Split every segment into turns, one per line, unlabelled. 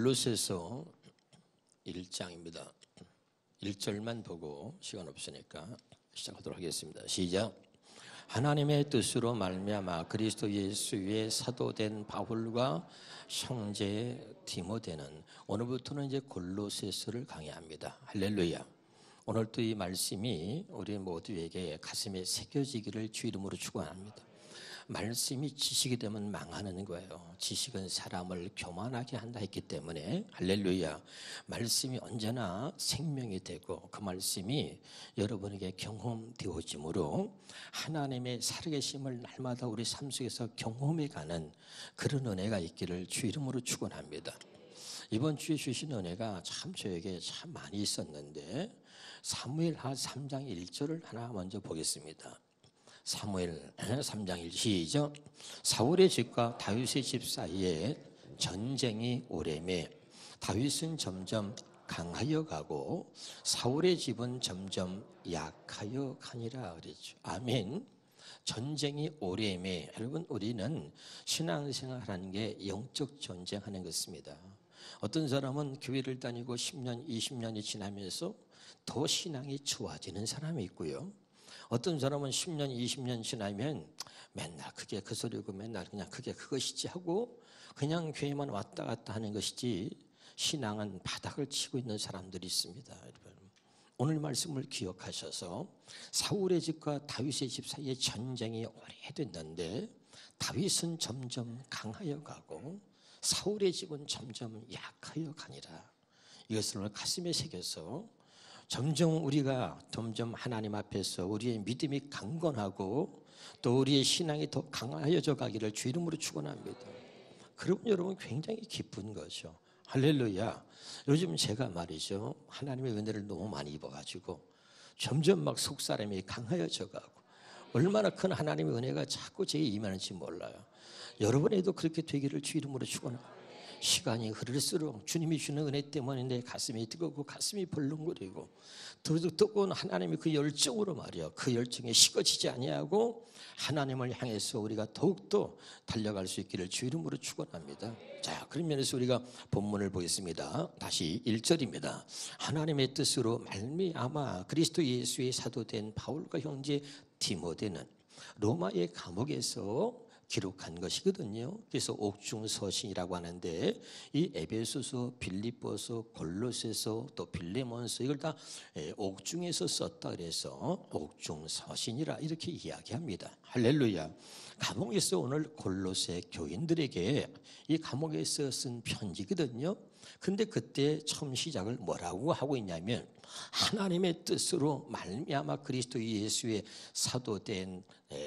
골로새서 1장입니다. 1절만 보고 시간 없으니까 시작하도록 하겠습니다. 시작. 하나님의 뜻으로 말미암아 그리스도 예수의 사도된 바울과 형제 디모데는 오늘부터는 이제 골로새서를 강의합니다. 할렐루야. 오늘 또 이 말씀이 우리 모두에게 가슴에 새겨지기를 주 이름으로 축원합니다. 말씀이 지식이 되면 망하는 거예요. 지식은 사람을 교만하게 한다 했기 때문에 할렐루야. 말씀이 언제나 생명이 되고 그 말씀이 여러분에게 경험되어짐으로 하나님의 살아계심을 날마다 우리 삶 속에서 경험해가는 그런 은혜가 있기를 주 이름으로 축원합니다. 이번 주에 주신 은혜가 참 저에게 참 많이 있었는데 사무엘하 3장 1절을 하나 먼저 보겠습니다. 사무엘 3장 1 시작. 사울의 집과 다윗의 집 사이에 전쟁이 오래매 다윗은 점점 강하여 가고 사울의 집은 점점 약하여 가니라 그랬죠. 아멘. 전쟁이 오래매. 여러분, 우리는 신앙생활하는 게 영적 전쟁하는 것입니다. 어떤 사람은 교회를 다니고 10년, 20년이 지나면서 더 신앙이 좋아지는 사람이 있고요. 어떤 사람은 10년, 20년 지나면 맨날 그게 그 소리고 맨날 그냥 그게 그것이지 하고 그냥 교회만 왔다 갔다 하는 것이지 신앙은 바닥을 치고 있는 사람들이 있습니다. 여러분, 오늘 말씀을 기억하셔서 사울의 집과 다윗의 집 사이에 전쟁이 오래됐는데 다윗은 점점 강하여 가고 사울의 집은 점점 약하여 가니라. 이것을 오늘 가슴에 새겨서 우리가 점점 하나님 앞에서 우리의 믿음이 강건하고 또 우리의 신앙이 더 강하여져 가기를 주 이름으로 축원합니다. 그러면 여러분 굉장히 기쁜 거죠. 할렐루야. 요즘 제가 말이죠, 하나님의 은혜를 너무 많이 입어가지고 점점 막 속사람이 강하여져 가고 얼마나 큰 하나님의 은혜가 자꾸 제게 임하는지 몰라요. 여러분에도 그렇게 되기를 주 이름으로 축원합니다. 시간이 흐를수록 주님이 주는 은혜 때문에 내 가슴이 뜨겁고 가슴이 벌렁거리고 뜨거운 하나님의 그 열정으로 말이야, 그 열정에 식어지지 아니하고 하나님을 향해서 우리가 더욱더 달려갈 수 있기를 주 이름으로 축원합니다. 자, 그런 면에서 우리가 본문을 보겠습니다. 다시 1절입니다. 하나님의 뜻으로 말미암아 그리스도 예수의 사도된 바울과 형제 디모데는 로마의 감옥에서 기록한 것이거든요. 그래서 옥중서신이라고 하는데 이 에베소서, 빌립보서, 골로새서 또 빌레몬서 이걸 다 옥중에서 썼다 그래서 옥중서신이라 이렇게 이야기합니다. 할렐루야. 감옥에서 오늘 골로새 교인들에게 이 감옥에서 쓴 편지거든요. 근데 그때 처음 시작을 뭐라고 하고 있냐면 하나님의 뜻으로 말미암아 그리스도 예수의 사도된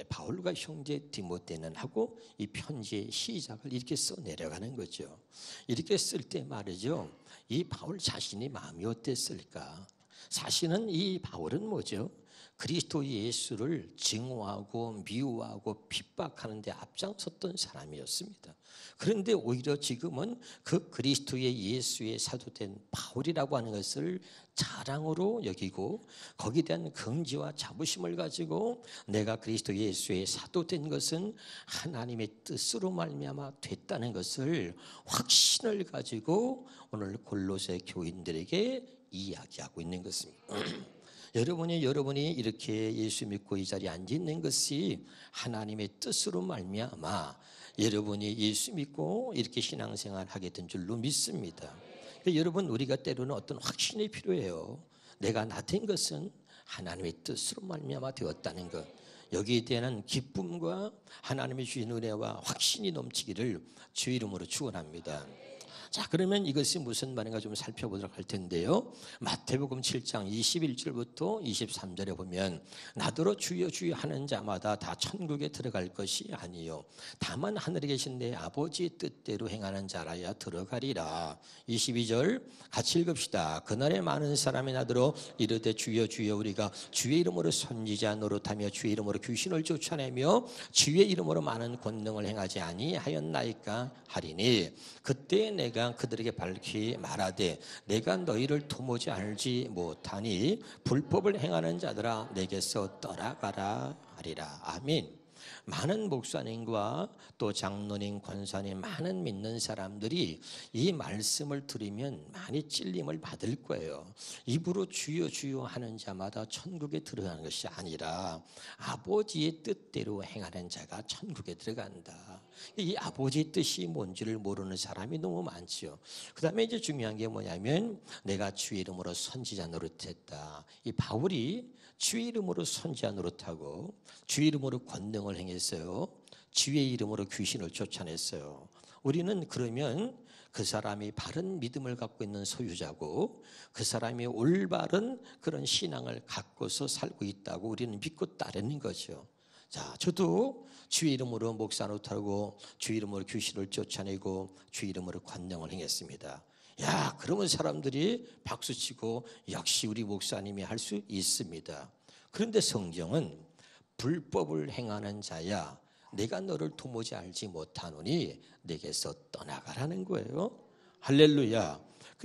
바울과 형제 디모데는 하고 이 편지의 시작을 이렇게 써 내려가는 거죠. 이렇게 쓸 때 말이죠, 이 바울 자신이 마음이 어땠을까? 사실은 이 바울은 뭐죠? 그리스도 예수를 증오하고 미워하고 핍박하는 데 앞장섰던 사람이었습니다. 그런데 오히려 지금은 그 그리스도의 예수의 사도된 바울이라고 하는 것을 자랑으로 여기고 거기에 대한 긍지와 자부심을 가지고 내가 그리스도 예수의 사도된 것은 하나님의 뜻으로 말미암아 됐다는 것을 확신을 가지고 오늘 골로새 교인들에게 이야기하고 있는 것입니다. 여러분이 이렇게 예수 믿고 이 자리에 앉아 있는 것이 하나님의 뜻으로 말미암아 여러분이 예수 믿고 이렇게 신앙생활 하게 된 줄로 믿습니다. 여러분, 우리가 때로는 어떤 확신이 필요해요. 내가 나 된 것은 하나님의 뜻으로 말미암아 되었다는 것. 여기에 대한 기쁨과 하나님의 주신 은혜와 확신이 넘치기를 주 이름으로 축원합니다. 자, 그러면 이것이 무슨 말인가 좀 살펴보도록 할 텐데요. 마태복음 7장 21절부터 23절에 보면 나더러 주여 주여 하는 자마다 다 천국에 들어갈 것이 아니요 다만 하늘에 계신 내 아버지의 뜻대로 행하는 자라야 들어가리라. 22절 같이 읽읍시다. 그날에 많은 사람이 나더러 이르되 주여 주여 우리가 주의 이름으로 선지자 노릇하며 주의 이름으로 귀신을 쫓아내며 주의 이름으로 많은 권능을 행하지 아니하였나이까 하리니 그때 내가 그들에게 밝히 말하되 내가 너희를 도무지 알지 못하니 불법을 행하는 자들아 내게서 떠나가라 하리라. 아멘. 많은 목사님과 또 장로님, 권사님, 많은 믿는 사람들이 이 말씀을 들으면 많이 찔림을 받을 거예요. 입으로 주여 주여 하는 자마다 천국에 들어가는 것이 아니라 아버지의 뜻대로 행하는 자가 천국에 들어간다. 이 아버지의 뜻이 뭔지를 모르는 사람이 너무 많죠. 그 다음에 이제 중요한 게 뭐냐면 내가 주의 이름으로 선지자 노릇했다. 이 바울이 주의 이름으로 선지자 노릇하고 주의 이름으로 권능을 행했어요. 주의 이름으로 귀신을 쫓아냈어요. 우리는 그러면 그 사람이 바른 믿음을 갖고 있는 소유자고 그 사람이 올바른 그런 신앙을 갖고서 살고 있다고 우리는 믿고 따르는 거죠. 자, 저도 주의 이름으로 목사 노릇하고 주의 이름으로 귀신을 쫓아내고 주의 이름으로 권능을 행했습니다. 야, 그러면 사람들이 박수치고 역시 우리 목사님이 할 수 있습니다. 그런데 성경은 불법을 행하는 자야 내가 너를 도무지 알지 못하노니 내게서 떠나가라는 거예요. 할렐루야.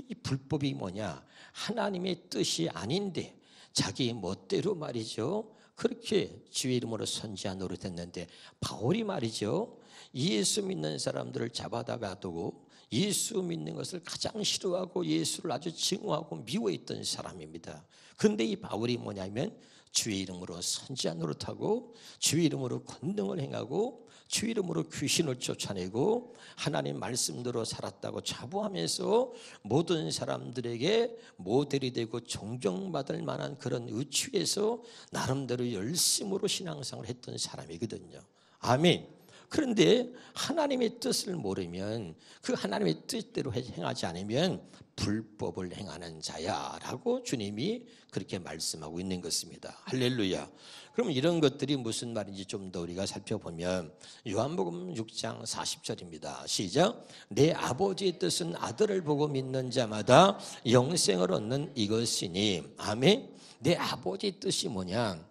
이 불법이 뭐냐? 하나님의 뜻이 아닌데 자기 멋대로 말이죠. 그렇게 주의 이름으로 선지자 노릇했는데 바울이 말이죠. 예수 믿는 사람들을 잡아다가 두고 예수 믿는 것을 가장 싫어하고 예수를 아주 증오하고 미워했던 사람입니다. 그런데 이 바울이 뭐냐면 주의 이름으로 선지자 노릇하고 주의 이름으로 권능을 행하고 주의 이름으로 귀신을 쫓아내고 하나님 말씀대로 살았다고 자부하면서 모든 사람들에게 모델이 되고 존경받을 만한 그런 의취에서 나름대로 열심으로 신앙생활을 했던 사람이거든요. 아멘. 그런데 하나님의 뜻을 모르면 그 하나님의 뜻대로 행하지 않으면 불법을 행하는 자야라고 주님이 그렇게 말씀하고 있는 것입니다. 할렐루야. 그러면 이런 것들이 무슨 말인지 좀 더 우리가 살펴보면 요한복음 6장 40절입니다. 시작. 내 아버지의 뜻은 아들을 보고 믿는 자마다 영생을 얻는 이것이니. 아멘. 내 아버지의 뜻이 뭐냐?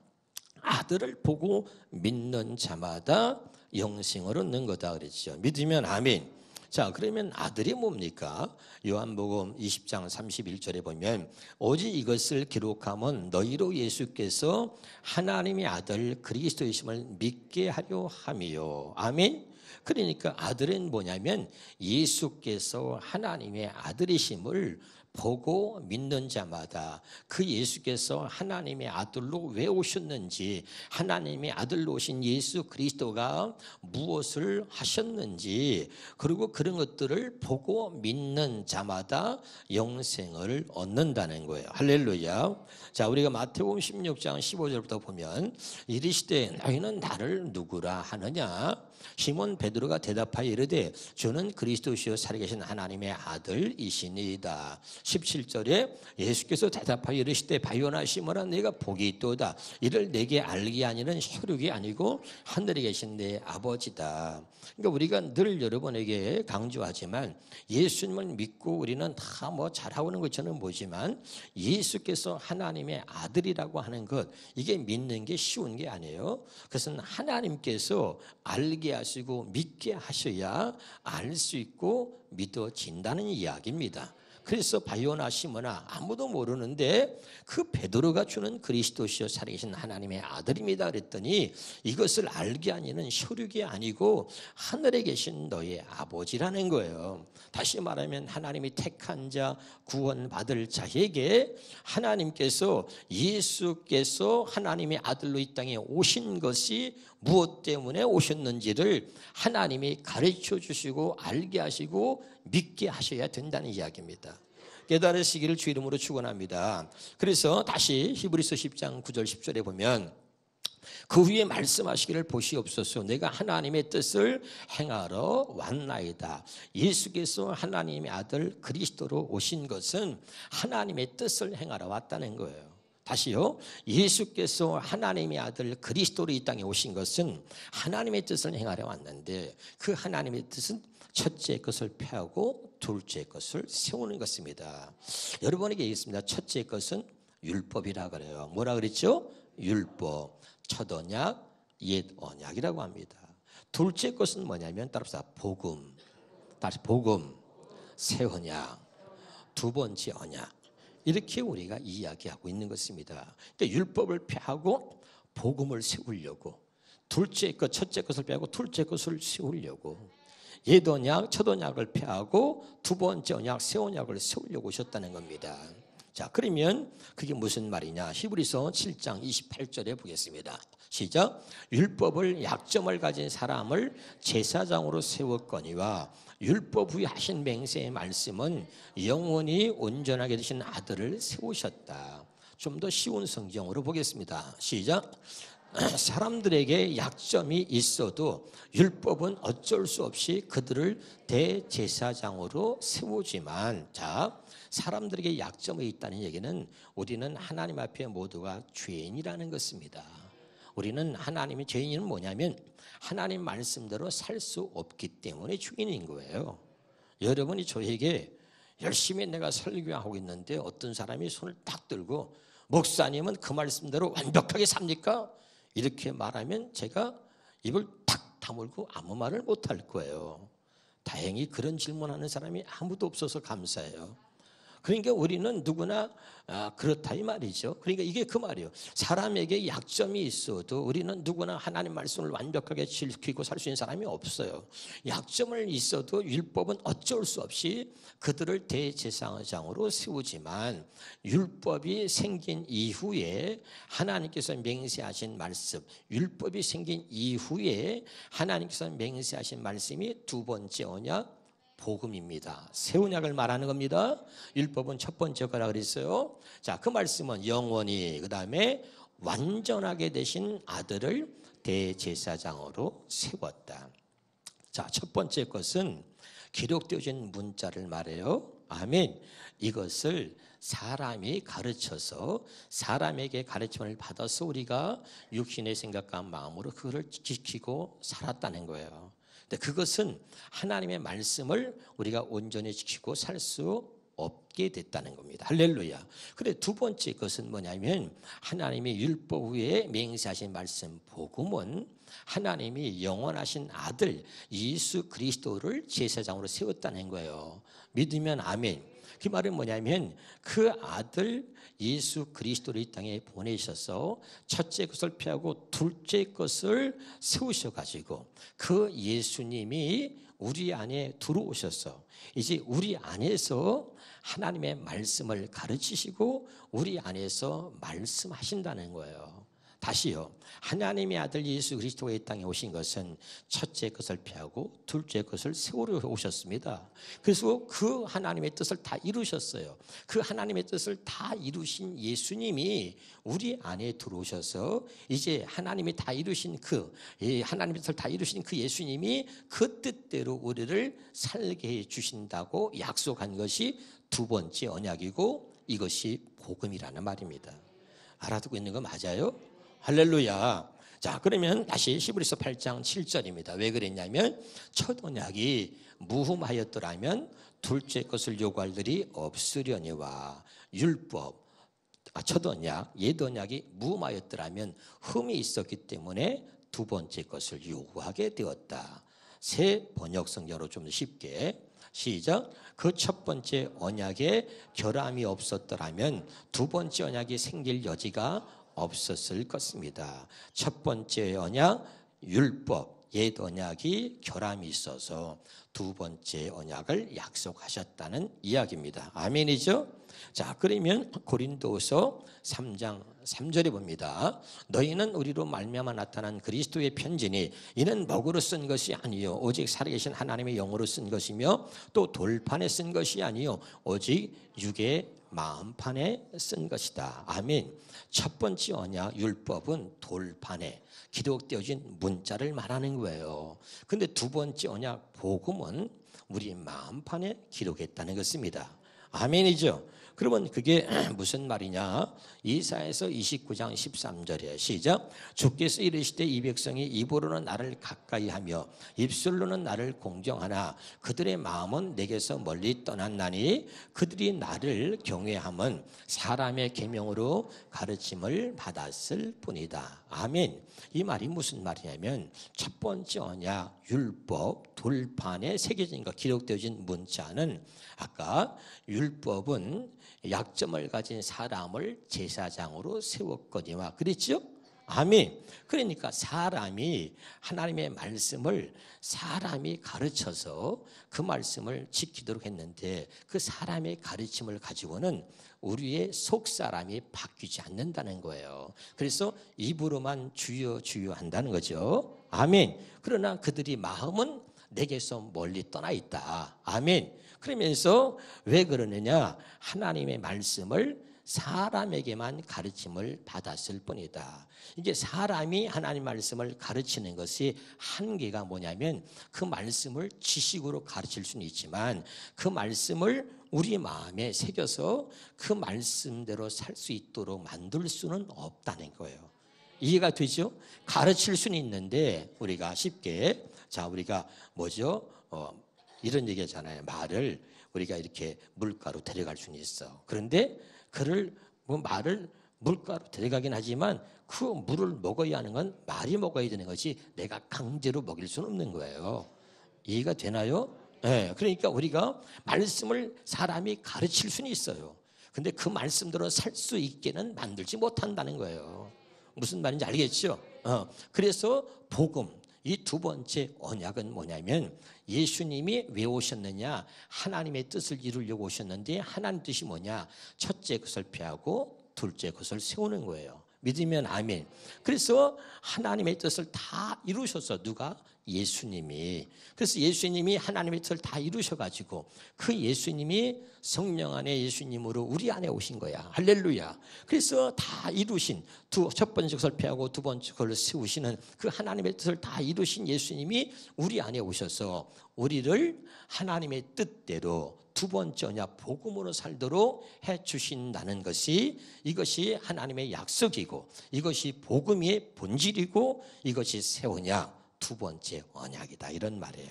아들을 보고 믿는 자마다 영생을 얻는 거다 그랬죠. 믿으면 아멘. 자, 그러면 아들이 뭡니까? 요한복음 20장 31절에 보면 오직 이것을 기록하면 너희로 예수께서 하나님의 아들 그리스도이심을 믿게 하려 함이요. 아멘. 그러니까 아들은 뭐냐면 예수께서 하나님의 아들이심을 보고 믿는 자마다 그 예수께서 하나님의 아들로 왜 오셨는지, 하나님의 아들로 오신 예수 그리스도가 무엇을 하셨는지, 그리고 그런 것들을 보고 믿는 자마다 영생을 얻는다는 거예요. 할렐루야. 자, 우리가 마태복음 16장 15절부터 보면 이르시되 너희는 나를 누구라 하느냐? 시몬 베드로가 대답하여 이르되 주는 그리스도시요 살아계신 하나님의 아들이시니이다. 17절에 예수께서 대답하여 이르시되 바요나 시몬아 내가 복이 있도다. 이를 내게 알게 하니는 혈육이 아니고 하늘에 계신 내 아버지다. 그러니까 우리가 늘 여러분에게 강조하지만 예수님을 믿고 우리는 다 뭐 잘하고는 것처럼 보지만 예수께서 하나님의 아들이라고 하는 것, 이게 믿는 게 쉬운 게 아니에요. 그것은 하나님께서 알게 하시고 믿게 하셔야 알 수 있고 믿어진다는 이야기입니다. 그래서 바요나 시몬아 아무도 모르는데 그 베드로가 주는 그리스도시요 살아계신 하나님의 아들입니다 그랬더니 이것을 알게 하니는 혈육이 아니고 하늘에 계신 너의 아버지라는 거예요. 다시 말하면 하나님이 택한 자, 구원받을 자에게 하나님께서 예수께서 하나님의 아들로 이 땅에 오신 것이 무엇 때문에 오셨는지를 하나님이 가르쳐 주시고 알게 하시고 믿게 하셔야 된다는 이야기입니다. 깨달으시기를 주 이름으로 축원합니다. 그래서 다시 히브리서 10장 9절 10절에 보면 그 후에 말씀하시기를 보시옵소서 내가 하나님의 뜻을 행하러 왔나이다. 예수께서 하나님의 아들 그리스도로 오신 것은 하나님의 뜻을 행하러 왔다는 거예요. 다시요. 예수께서 하나님의 아들 그리스도로 이 땅에 오신 것은 하나님의 뜻을 행하러 왔는데 그 하나님의 뜻은 첫째 것을 폐하고 둘째 것을 세우는 것입니다. 여러분에게 얘기했습니다. 첫째 것은 율법이라 그래요. 뭐라 그랬죠? 율법, 첫 언약, 옛 언약이라고 합니다. 둘째 것은 뭐냐면 따라서 복음, 다시 복음, 새 언약, 두 번째 언약. 이렇게 우리가 이야기하고 있는 것입니다. 그러니까 율법을 폐하고 복음을 세우려고 첫째 것을 빼고 둘째 것을 세우려고, 옛 언약, 첫 언약을 폐하고 두 번째 언약, 새 언약을 세우려고 오셨다는 겁니다. 자, 그러면 그게 무슨 말이냐? 히브리서 7장 28절에 보겠습니다. 시작. 율법을 약점을 가진 사람을 제사장으로 세웠거니와 율법 후에 하신 맹세의 말씀은 영원히 온전하게 되신 아들을 세우셨다. 좀 더 쉬운 성경으로 보겠습니다. 시작. 사람들에게 약점이 있어도 율법은 어쩔 수 없이 그들을 대제사장으로 세우지만, 자, 사람들에게 약점이 있다는 얘기는 우리는 하나님 앞에 모두가 죄인이라는 것입니다. 우리는 하나님의 죄인은 뭐냐면 하나님 말씀대로 살 수 없기 때문에 죄인인 거예요. 여러분이 저에게 열심히 내가 설교하고 있는데 어떤 사람이 손을 딱 들고 목사님은 그 말씀대로 완벽하게 삽니까? 이렇게 말하면 제가 입을 탁 다물고 아무 말을 못할 거예요. 다행히 그런 질문하는 사람이 아무도 없어서 감사해요. 그러니까 우리는 누구나 그렇다 이 말이죠. 그러니까 이게 그 말이에요. 사람에게 약점이 있어도 우리는 누구나 하나님 말씀을 완벽하게 지키고 살 수 있는 사람이 없어요. 약점을 있어도 율법은 어쩔 수 없이 그들을 대제사장으로 세우지만, 율법이 생긴 이후에 하나님께서 맹세하신 말씀, 율법이 생긴 이후에 하나님께서 맹세하신 말씀이 두 번째 언약, 복음입니다. 새 언약을 말하는 겁니다. 율법은 첫 번째 거라 그랬어요. 자, 그 말씀은 영원히, 그 다음에 완전하게 되신 아들을 대제사장으로 세웠다. 자, 첫 번째 것은 기록되어진 문자를 말해요. 아멘. 이것을 사람이 가르쳐서 사람에게 가르침을 받아서 우리가 육신의 생각과 마음으로 그걸 지키고 살았다는 거예요. 그것은 하나님의 말씀을 우리가 온전히 지키고 살 수 없게 됐다는 겁니다. 할렐루야. 그런데 두 번째 것은 뭐냐면 하나님의 율법 후에 맹세하신 말씀 복음은 하나님이 영원하신 아들 예수 그리스도를 제사장으로 세웠다는 거예요. 믿으면 아멘. 그 말은 뭐냐면 그 아들 예수 그리스도를 이 땅에 보내셔서 첫째 것을 폐하고 둘째 것을 세우셔가지고 그 예수님이 우리 안에 들어오셔서 이제 우리 안에서 하나님의 말씀을 가르치시고 우리 안에서 말씀하신다는 거예요. 다시요. 하나님의 아들 예수 그리스도가 이 땅에 오신 것은 첫째 것을 폐하고 둘째 것을 세우려 오셨습니다. 그래서 그 하나님의 뜻을 다 이루셨어요. 그 하나님의 뜻을 다 이루신 예수님이 우리 안에 들어오셔서 이제 하나님이 다 이루신 하나님의 뜻을 다 이루신 그 예수님이 그 뜻대로 우리를 살게 해 주신다고 약속한 것이 두 번째 언약이고 이것이 복음이라는 말입니다. 알아듣고 있는 거 맞아요? 할렐루야. 자, 그러면 다시 히브리서 8장 7절입니다. 왜 그랬냐면 첫 언약이 무흠하였더라면 둘째 것을 요구할 일이 없으려니와 율법, 첫 언약, 옛 언약이 무흠하였더라면 흠이 있었기 때문에 두 번째 것을 요구하게 되었다. 새 번역 성경으로 좀 쉽게 시작. 그 첫 번째 언약에 결함이 없었더라면 두 번째 언약이 생길 여지가 없었을 것입니다. 첫 번째 언약 율법 옛 언약이 결함이 있어서 두 번째 언약을 약속하셨다는 이야기입니다. 아멘이죠? 자, 그러면 고린도서 3장 3절에 봅니다. 너희는 우리로 말미암아 나타난 그리스도의 편지니 이는 먹으로 쓴 것이 아니요 오직 살아계신 하나님의 영으로 쓴 것이며 또 돌판에 쓴 것이 아니요 오직 육의 마음판에 쓴 것이다. 아멘. 첫 번째 언약 율법은 돌판에 기록되어진 문자를 말하는 거예요. 근데 두 번째 언약 복음은 우리 마음판에 기록했다는 것입니다. 아멘이죠. 그러면 그게 무슨 말이냐? 이사야서 29장 13절에 시작. 주께서 이르시되 이 백성이 입으로는 나를 가까이하며 입술로는 나를 공경하나 그들의 마음은 내게서 멀리 떠났나니 그들이 나를 경외함은 사람의 계명으로 가르침을 받았을 뿐이다. 아멘. 이 말이 무슨 말이냐면 첫 번째 언약 율법 돌판에 새겨진 것 기록되어진 문자는 아까 율법은 약점을 가진 사람을 제사장으로 세웠거니와 그랬죠? 아멘. 그러니까 사람이 하나님의 말씀을 사람이 가르쳐서 그 말씀을 지키도록 했는데 그 사람의 가르침을 가지고는 우리의 속사람이 바뀌지 않는다는 거예요. 그래서 입으로만 주여 주여 한다는 거죠. 아멘. 그러나 그들이 마음은 내게서 멀리 떠나 있다. 아멘. 그러면서 왜 그러느냐? 하나님의 말씀을 사람에게만 가르침을 받았을 뿐이다. 이게 사람이 하나님 말씀을 가르치는 것이 한계가 뭐냐면 그 말씀을 지식으로 가르칠 수는 있지만 그 말씀을 우리 마음에 새겨서 그 말씀대로 살 수 있도록 만들 수는 없다는 거예요. 이해가 되죠? 가르칠 수는 있는데 우리가 쉽게 우리가 이런 얘기잖아요. 말을 우리가 이렇게 물가로 데려갈 수는 있어. 그런데 그를 말을 물가로 데려가긴 하지만 그 물을 먹어야 하는 건 말이 먹어야 되는 것이 내가 강제로 먹일 수는 없는 거예요. 이해가 되나요? 네, 그러니까 우리가 말씀을 사람이 가르칠 수는 있어요. 근데 그 말씀대로 살 수 있게는 만들지 못한다는 거예요. 무슨 말인지 알겠죠? 그래서 복음, 이 두 번째 언약은 뭐냐면 예수님이 왜 오셨느냐? 하나님의 뜻을 이루려고 오셨는데 하나님 뜻이 뭐냐? 첫째 것을 폐하고 둘째 것을 세우는 거예요. 믿으면 아멘. 그래서 하나님의 뜻을 다 이루셔서 누가? 예수님이. 그래서 예수님이 하나님의 뜻을 다 이루셔가지고 그 예수님이 성령 안에 예수님으로 우리 안에 오신 거야. 할렐루야. 그래서 다 이루신 첫 번째 것을 폐하고 두 번째 것을 세우시는 그 하나님의 뜻을 다 이루신 예수님이 우리 안에 오셔서 우리를 하나님의 뜻대로 두 번째 언약 복음으로 살도록 해주신다는 것이 이것이 하나님의 약속이고 이것이 복음의 본질이고 이것이 새 언약 두 번째 언약이다 이런 말이에요.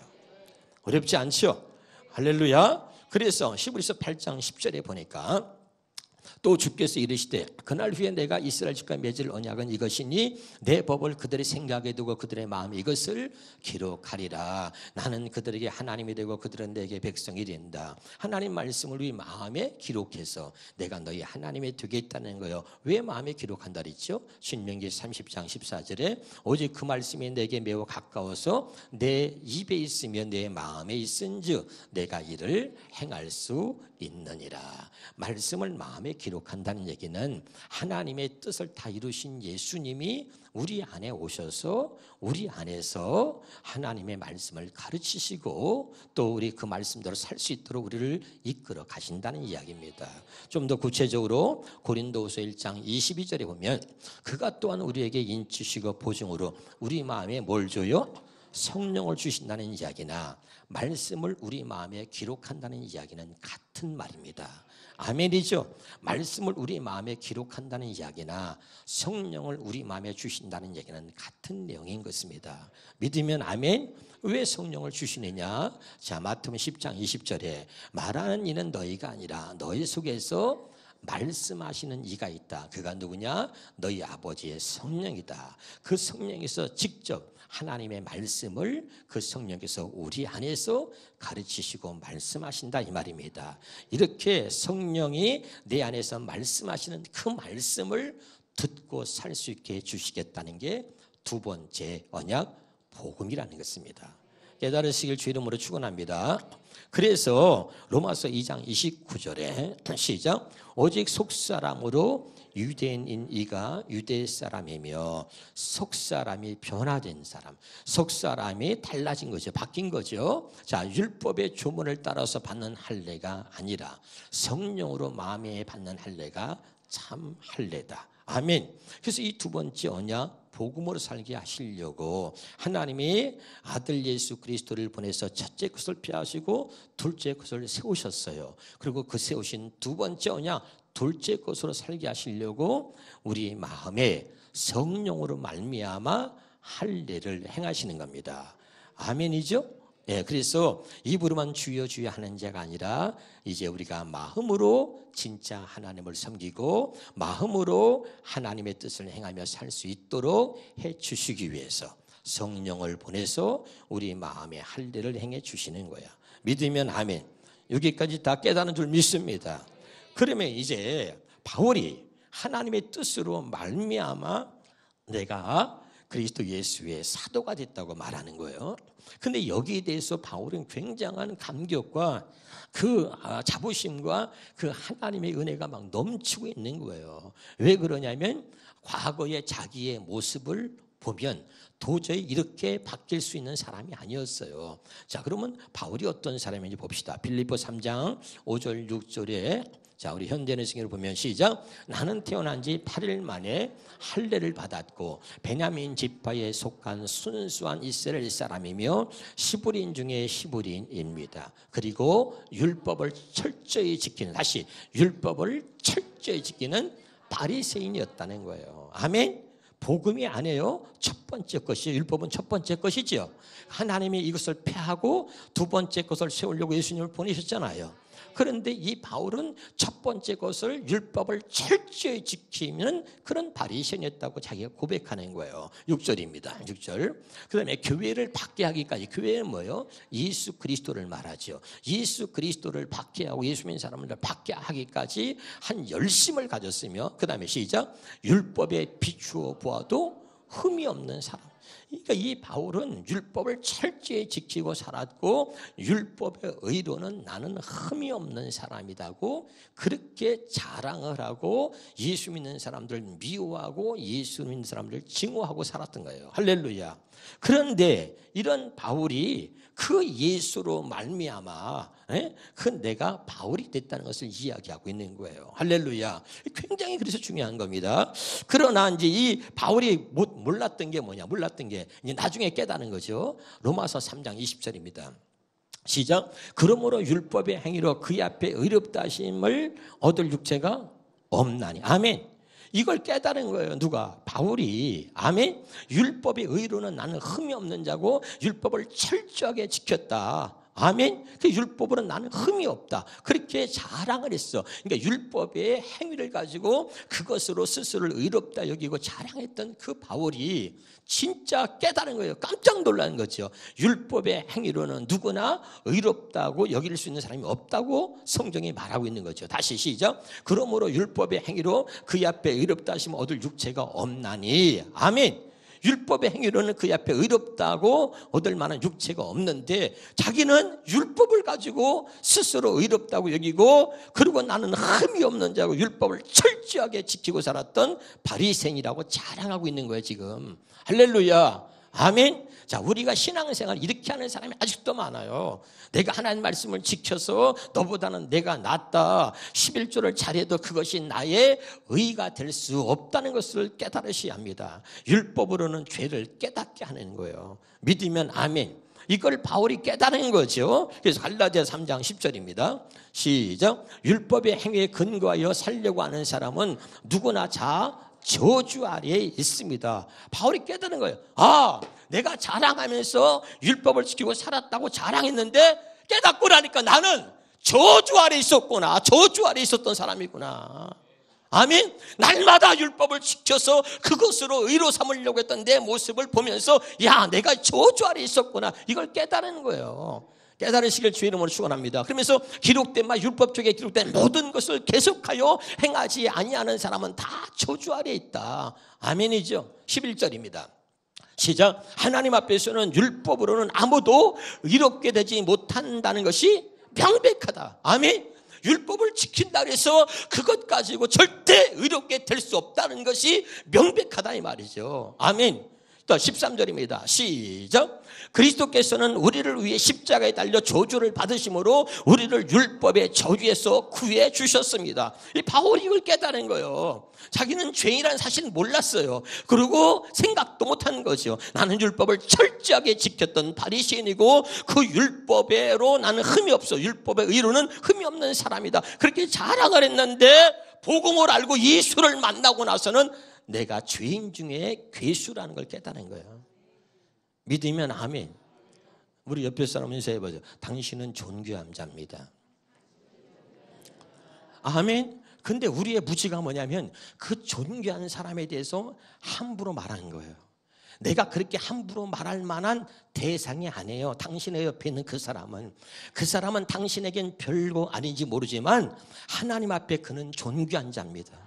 어렵지 않죠? 할렐루야. 그래서 히브리서 8장 10절에 보니까 또 주께서 이르시되 그날 후에 내가 이스라엘 집과 맺을 언약은 이것이니 내 법을 그들의 생각에 두고 그들의 마음에 이것을 기록하리라. 나는 그들에게 하나님이 되고 그들은 내게 백성이 된다. 하나님 말씀을 우리 마음에 기록해서 내가 너희 하나님이 되겠다는 거예요. 왜 마음에 기록한다 그랬죠? 신명기 30장 14절에 오직 그 말씀이 내게 매우 가까워서 내 입에 있으며 내 마음에 있은즉 내가 이를 행할 수 있느니라. 말씀을 마음에 기록한다는 얘기는 하나님의 뜻을 다 이루신 예수님이 우리 안에 오셔서 우리 안에서 하나님의 말씀을 가르치시고 또 우리 그 말씀대로 살 수 있도록 우리를 이끌어 가신다는 이야기입니다. 좀 더 구체적으로 고린도후서 1장 22절에 보면 그가 또한 우리에게 인치시고 보증으로 우리 마음에 뭘 줘요? 성령을 주신다는 이야기나 말씀을 우리 마음에 기록한다는 이야기는 같은 말입니다. 아멘이죠? 말씀을 우리 마음에 기록한다는 이야기나 성령을 우리 마음에 주신다는 얘기는 같은 내용인 것입니다. 믿으면 아멘. 왜 성령을 주시느냐? 마태복음 10장 20절에 말하는 이는 너희가 아니라 너희 속에서 말씀하시는 이가 있다. 그가 누구냐? 너희 아버지의 성령이다. 그 성령에서 직접 하나님의 말씀을 그 성령께서 우리 안에서 가르치시고 말씀하신다 이 말입니다. 이렇게 성령이 내 안에서 말씀하시는 그 말씀을 듣고 살 수 있게 해주시겠다는 게 두 번째 언약 복음이라는 것입니다. 깨달으시길 주 이름으로 축원합니다. 그래서 로마서 2장 29절에 시작. 오직 속사람으로 유대인인 이가 유대 사람이며 속사람이 변화된 사람, 속사람이 달라진 거죠. 바뀐 거죠. 율법의 조문을 따라서 받는 할례가 아니라 성령으로 마음에 받는 할례가 참 할례다. 아멘. 그래서 이 두 번째 언약 복음으로 살게 하시려고 하나님이 아들 예수 그리스도를 보내서 첫째 것을 폐하시고 둘째 것을 세우셨어요. 그리고 그 세우신 두 번째 언약 둘째 것으로 살게 하시려고 우리 마음에 성령으로 말미암아 할례를 행하시는 겁니다. 아멘이죠? 예, 그래서 입으로만 주여 주여 하는 자가 아니라 이제 우리가 마음으로 진짜 하나님을 섬기고 마음으로 하나님의 뜻을 행하며 살 수 있도록 해주시기 위해서 성령을 보내서 우리 마음에 할례를 행해 주시는 거야. 믿으면 아멘. 여기까지 다 깨닫는 줄 믿습니다. 그러면 이제 바울이 하나님의 뜻으로 말미암아 내가 그리스도 예수의 사도가 됐다고 말하는 거예요. 근데 여기에 대해서 바울은 굉장한 감격과 그 자부심과 그 하나님의 은혜가 막 넘치고 있는 거예요. 왜 그러냐면 과거의 자기의 모습을 보면 도저히 이렇게 바뀔 수 있는 사람이 아니었어요. 자, 그러면 바울이 어떤 사람인지 봅시다. 빌립보 3장 5절 6절에 자, 우리 현대의성경을 보면 시작. 나는 태어난 지 8일 만에 할례를 받았고 베냐민 지파에 속한 순수한 이스라엘 사람이며 시브린 중에 시브린입니다. 그리고 율법을 철저히 지키는, 다시 율법을 철저히 지키는 바리새인이었다는 거예요. 아멘. 복음이 아니에요. 첫 번째 것이, 율법은 첫 번째 것이지요. 하나님이 이것을 폐하고 두 번째 것을 세우려고 예수님을 보내셨잖아요. 그런데 이 바울은 첫 번째 것을, 율법을 철저히 지키는 그런 바리새인이었다고 자기가 고백하는 거예요. 6절입니다. 6절. 그 다음에 교회를 박해하기까지, 교회는 뭐예요? 예수 그리스도를 말하죠. 예수 그리스도를 박해하고 예수 믿는 사람을 박해하기까지 한 열심을 가졌으며, 그 다음에 시작. 율법에 비추어 보아도 흠이 없는 사람. 그러니까 이 바울은 율법을 철저히 지키고 살았고 율법의 의로는 나는 흠이 없는 사람이라고 그렇게 자랑을 하고 예수 믿는 사람들 미워하고 예수 믿는 사람들 증오하고 살았던 거예요. 할렐루야. 그런데 이런 바울이 그 예수로 말미암아 그 내가 바울이 됐다는 것을 이야기하고 있는 거예요. 할렐루야. 굉장히 그래서 중요한 겁니다. 그러나 이제 이 바울이 몰랐던 게 뭐냐? 몰랐던 게 이제 나중에 깨닫는 거죠. 로마서 3장 20절입니다. 시작. 그러므로 율법의 행위로 그의 앞에 의롭다 하심을 얻을 육체가 없나니. 아멘. 이걸 깨달은 거예요. 누가? 바울이. 아멘. 율법의 의로는 나는 흠이 없는 자고 율법을 철저하게 지켰다. 아멘. 그 율법으로는 나는 흠이 없다. 그렇게 자랑을 했어. 그러니까 율법의 행위를 가지고 그것으로 스스로를 의롭다 여기고 자랑했던 그 바울이 진짜 깨달은 거예요. 깜짝 놀라는 거죠. 율법의 행위로는 누구나 의롭다고 여길 수 있는 사람이 없다고 성경이 말하고 있는 거죠. 다시 시작. 그러므로 율법의 행위로 그의 앞에 의롭다 하시면 얻을 육체가 없나니. 아멘. 율법의 행위로는 그 앞에 의롭다고 얻을 만한 육체가 없는데 자기는 율법을 가지고 스스로 의롭다고 여기고 그리고 나는 흠이 없는 자고 율법을 철저하게 지키고 살았던 바리새인이라고 자랑하고 있는 거예요 지금. 할렐루야. 아멘. 자, 우리가 신앙생활 이렇게 하는 사람이 아직도 많아요. 내가 하나님 말씀을 지켜서 너보다는 내가 낫다. 11조를 잘해도 그것이 나의 의가 될 수 없다는 것을 깨달으셔야 합니다. 율법으로는 죄를 깨닫게 하는 거예요. 믿으면 아멘. 이걸 바울이 깨달은 거죠. 그래서 갈라디아 3장 10절입니다. 시작. 율법의 행위에 근거하여 살려고 하는 사람은 누구나 저주 아래에 있습니다. 바울이 깨달은 거예요. 아, 내가 자랑하면서 율법을 지키고 살았다고 자랑했는데 깨닫고 나니까 나는 저주 아래에 있었구나. 저주 아래에 있었던 사람이구나. 아멘. 날마다 율법을 지켜서 그것으로 의로 삼으려고 했던 내 모습을 보면서 야, 내가 저주 아래에 있었구나. 이걸 깨달은 거예요. 깨달으시길 주의 이름으로 축원합니다. 그러면서 기록된 율법 쪽에 기록된 모든 것을 계속하여 행하지 아니하는 사람은 다 저주 아래에 있다. 아멘이죠. 11절입니다. 시작. 하나님 앞에서는 율법으로는 아무도 의롭게 되지 못한다는 것이 명백하다. 아멘. 율법을 지킨다 그래서 그것 가지고 절대 의롭게 될 수 없다는 것이 명백하다 이 말이죠. 아멘. 또 13절입니다. 시작. 그리스도께서는 우리를 위해 십자가에 달려 저주를 받으심으로 우리를 율법의 저주에서 구해 주셨습니다. 이 바울이 이걸 깨달은 거예요. 자기는 죄인이라는 사실을 몰랐어요. 그리고 생각도 못한 거죠. 나는 율법을 철저하게 지켰던 바리새인이고 그 율법으로 나는 흠이 없어. 율법의 의로는 흠이 없는 사람이다. 그렇게 자랑을 했는데 복음을 알고 예수를 만나고 나서는 내가 죄인 중에 괴수라는 걸 깨달은 거예요. 믿으면 아멘. 우리 옆에 사람 인사해보죠. 당신은 존귀한 자입니다. 아멘. 근데 우리의 무지가 뭐냐면 그 존귀한 사람에 대해서 함부로 말하는 거예요. 내가 그렇게 함부로 말할 만한 대상이 아니에요. 당신의 옆에 있는 그 사람은 당신에겐 별거 아닌지 모르지만 하나님 앞에 그는 존귀한 자입니다.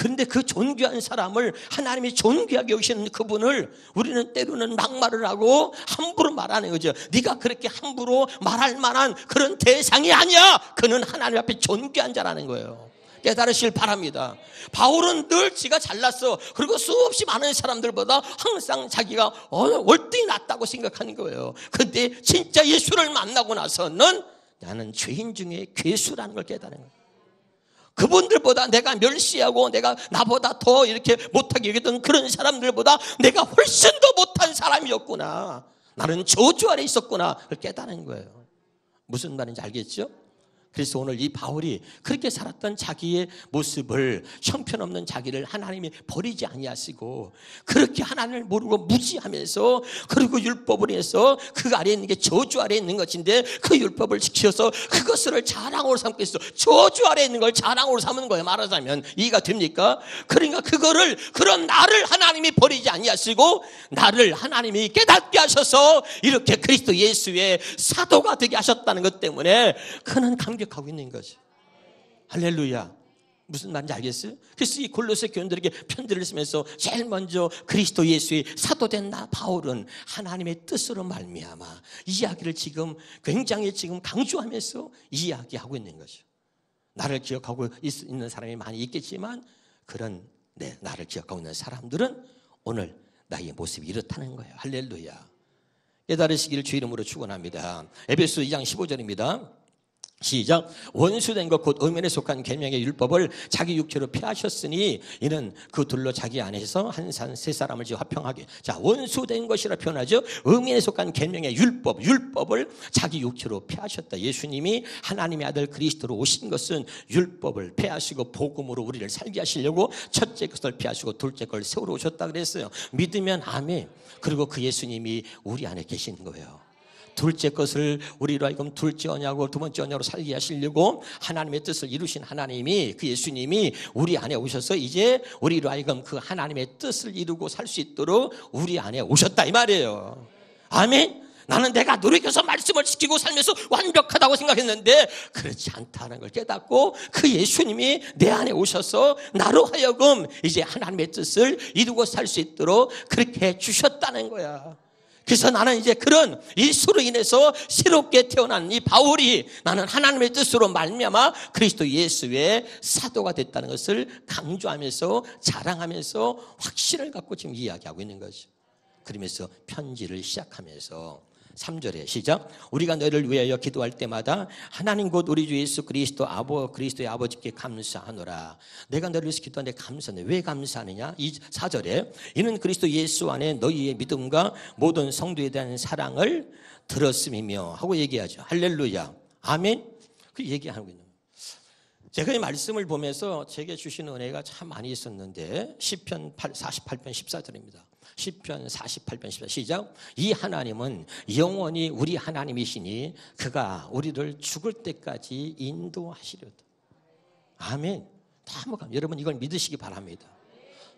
그런데 그 존귀한 사람을, 하나님이 존귀하게 여기시는 그분을 우리는 때로는 막말을 하고 함부로 말하는 거죠. 네가 그렇게 함부로 말할 만한 그런 대상이 아니야. 그는 하나님 앞에 존귀한 자라는 거예요. 깨달으실 바랍니다. 바울은 늘 지가 잘났어. 그리고 수없이 많은 사람들보다 항상 자기가 월등히 낫다고 생각하는 거예요. 그런데 진짜 예수를 만나고 나서는 나는 죄인 중에 괴수라는 걸 깨달은 거예요. 그분들보다 내가 멸시하고 내가 나보다 더 이렇게 못하게 여기던 그런 사람들보다 내가 훨씬 더 못한 사람이었구나. 나는 저주 아래 있었구나. 그걸 깨달은 거예요. 무슨 말인지 알겠죠? 그래서 오늘 이 바울이 그렇게 살았던 자기의 모습을, 형편없는 자기를 하나님이 버리지 아니하시고 그렇게 하나님을 모르고 무지하면서, 그리고 율법을 해서 그 아래에 있는 게 저주 아래에 있는 것인데 그 율법을 지켜서 그것을 자랑으로 삼고 있어. 저주 아래에 있는 걸 자랑으로 삼는 거예요. 말하자면 이해가 됩니까? 그러니까 그거를, 그런 나를 하나님이 버리지 아니하시고 나를 하나님이 깨닫게 하셔서 이렇게 그리스도 예수의 사도가 되게 하셨다는 것 때문에 그는 감격하고 있는 거죠. 할렐루야. 무슨 말인지 알겠어요? 그래서 이 골로새 교인들에게 편지를 쓰면서 제일 먼저 그리스도 예수의 사도된 나 바울은 하나님의 뜻으로 말미암아 이야기를 지금 굉장히 지금 강조하면서 이야기하고 있는 거죠. 나를 기억하고 있는 사람이 많이 있겠지만 그런 나를 기억하고 있는 사람들은 오늘 나의 모습이 이렇다는 거예요. 할렐루야. 깨달으시기를 주 이름으로 축원합니다. 에베소 2장 15절입니다. 시작. 원수된 것 곧 음연에 속한 계명의 율법을 자기 육체로 폐하셨으니 이는 그 둘로 자기 안에서 한 산 세 사람을 지어 화평하게. 자, 원수된 것이라 표현하죠. 음연에 속한 계명의 율법을 자기 육체로 폐하셨다. 예수님이 하나님의 아들 그리스도로 오신 것은 율법을 폐하시고 복음으로 우리를 살게 하시려고 첫째 것을 폐하시고 둘째 걸 세우러 오셨다 그랬어요. 믿으면 아멘. 그리고 그 예수님이 우리 안에 계시는 거예요. 둘째 것을 우리로 하여금 둘째 언약으로 두 번째 언약으로 살게 하시려고 하나님의 뜻을 이루신 하나님이, 그 예수님이 우리 안에 오셔서 이제 우리로 하여금 그 하나님의 뜻을 이루고 살 수 있도록 우리 안에 오셨다 이 말이에요. 아멘. 나는 내가 노력해서 말씀을 지키고 살면서 완벽하다고 생각했는데 그렇지 않다는 걸 깨닫고 그 예수님이 내 안에 오셔서 나로 하여금 이제 하나님의 뜻을 이루고 살 수 있도록 그렇게 해 주셨다는 거야. 그래서 나는 이제 그런 일수로 인해서 새롭게 태어난 이 바울이 나는 하나님의 뜻으로 말미암아 그리스도 예수의 사도가 됐다는 것을 강조하면서 자랑하면서 확신을 갖고 지금 이야기하고 있는 거죠. 그러면서 편지를 시작하면서 3절에 시작. 우리가 너희를 위하여 기도할 때마다 하나님 곧 우리 주 예수 그리스도 그리스도의 아버지께 감사하노라. 내가 너희를 위해서 기도하는데 감사하네. 왜 감사하느냐? 4절에 이는 그리스도 예수 안에 너희의 믿음과 모든 성도에 대한 사랑을 들었음이며 하고 얘기하죠. 할렐루야. 아멘. 그 얘기하고 있는 거예요. 제가 이 말씀을 보면서 제게 주신 은혜가 참 많이 있었는데 시편 48편 14절입니다. 시편 48편 14절 시작. 이 하나님은 영원히 우리 하나님이시니 그가 우리를 죽을 때까지 인도하시려다. 아멘. 여러분 이걸 믿으시기 바랍니다.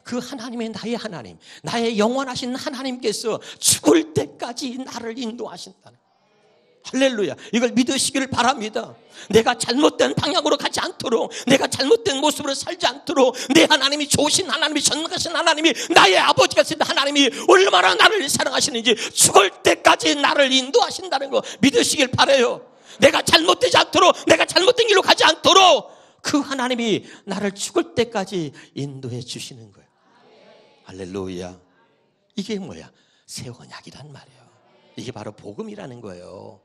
그 하나님의 나의 하나님, 나의 영원하신 하나님께서 죽을 때까지 나를 인도하신다는. 할렐루야. 이걸 믿으시기를 바랍니다. 내가 잘못된 방향으로 가지 않도록, 내가 잘못된 모습으로 살지 않도록 내 하나님이 좋으신 하나님이, 전능하신 하나님이, 나의 아버지가 되신 하나님이 얼마나 나를 사랑하시는지 죽을 때까지 나를 인도하신다는 거 믿으시길 바라요. 내가 잘못되지 않도록, 내가 잘못된 길로 가지 않도록 그 하나님이 나를 죽을 때까지 인도해 주시는 거예요. 할렐루야. 이게 뭐야? 새 언약이란 말이에요. 이게 바로 복음이라는 거예요.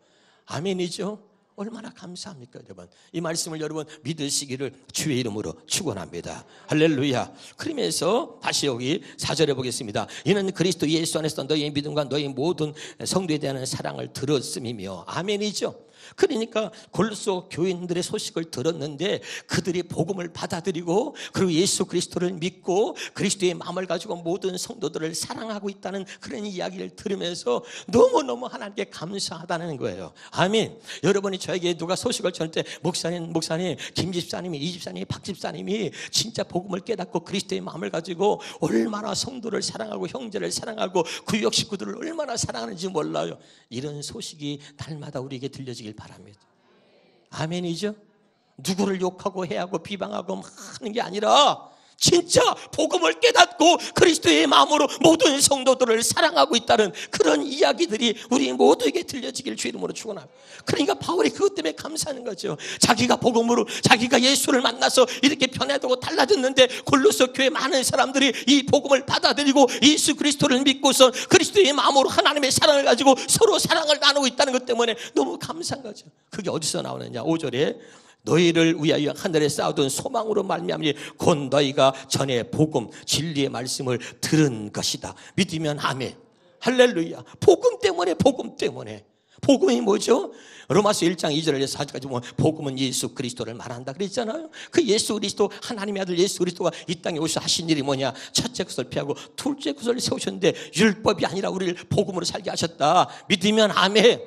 아멘이죠? 얼마나 감사합니까, 여러분? 이 말씀을 여러분 믿으시기를 주의 이름으로 축원합니다. 할렐루야. 그러면서 다시 여기 4절에 보겠습니다. 이는 그리스도 예수 안에서 너희의 믿음과 너희 모든 성도에 대한 사랑을 들었음이며. 아멘이죠? 그러니까 골로새 교인들의 소식을 들었는데 그들이 복음을 받아들이고 그리고 예수 그리스도를 믿고 그리스도의 마음을 가지고 모든 성도들을 사랑하고 있다는 그런 이야기를 들으면서 너무너무 하나님께 감사하다는 거예요. 아멘. 여러분이 저에게 누가 소식을 전할 때 목사님, 김 집사님이, 이 집사님이, 박 집사님이 진짜 복음을 깨닫고 그리스도의 마음을 가지고 얼마나 성도를 사랑하고 형제를 사랑하고 구역 식구들을 얼마나 사랑하는지 몰라요. 이런 소식이 날마다 우리에게 들려지길 바랍니다. 아멘이죠? 누구를 욕하고 해하고 비방하고 하는 게 아니라 진짜 복음을 깨닫고 그리스도의 마음으로 모든 성도들을 사랑하고 있다는 그런 이야기들이 우리 모두에게 들려지길 주 이름으로 축원합니다. 그러니까 바울이 그것 때문에 감사하는 거죠. 자기가 복음으로 자기가 예수를 만나서 이렇게 변화되고 달라졌는데 골로새 교회 많은 사람들이 이 복음을 받아들이고 예수 그리스도를 믿고서 그리스도의 마음으로 하나님의 사랑을 가지고 서로 사랑을 나누고 있다는 것 때문에 너무 감사한 거죠. 그게 어디서 나오느냐? 5절에 너희를 위하여 하늘에 쌓아둔 소망으로 말미암니 곧 너희가 전에 복음 진리의 말씀을 들은 것이다. 믿으면 아멘. 할렐루야. 복음 때문에 복음이 뭐죠? 로마서 1장 2절에서 4절까지 보면 복음은 예수 그리스도를 말한다 그랬잖아요. 그 예수 그리스도 하나님의 아들 예수 그리스도가 이 땅에 오셔서 하신 일이 뭐냐? 첫째 것을 피하고 둘째 것을 세우셨는데 율법이 아니라 우리를 복음으로 살게 하셨다. 믿으면 아멘.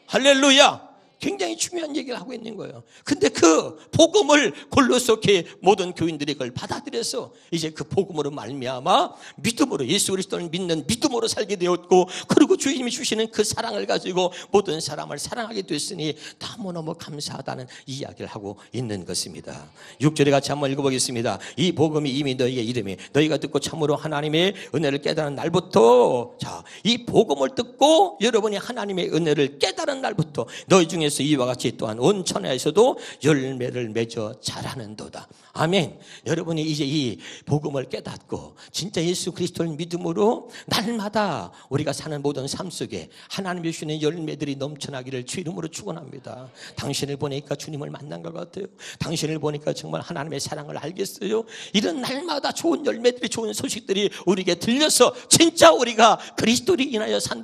할렐루야. 굉장히 중요한 얘기를 하고 있는 거예요. 근데 그 복음을 골로새 교회 모든 교인들이 그걸 받아들여서 이제 그 복음으로 말미암아 믿음으로 예수 그리스도를 믿는 믿음으로 살게 되었고, 그리고 주님이 주시는 그 사랑을 가지고 모든 사람을 사랑하게 됐으니 너무너무 감사하다는 이야기를 하고 있는 것입니다. 6절에 같이 한번 읽어보겠습니다. 이 복음이 이미 너희에게 이름이 너희가 듣고 참으로 하나님의 은혜를 깨달은 날부터, 자, 이 복음을 듣고 여러분이 하나님의 은혜를 깨달은 날부터 너희 중에서 이와 같이 또한 온 천하에서도 열매를 맺어 자라는도다. 아멘. 여러분이 이제 이 복음을 깨닫고 진짜 예수 그리스도를 믿음으로 날마다 우리가 사는 모든 삶 속에 하나님이 주시는 열매들이 넘쳐나기를 주 이름으로 축원합니다. 당신을 보니까 주님을 만난 것 같아요. 당신을 보니까 정말 하나님의 사랑을 알겠어요. 이런 날마다 좋은 열매들이, 좋은 소식들이 우리에게 들려서 진짜 우리가 그리스도를 인하여 산다.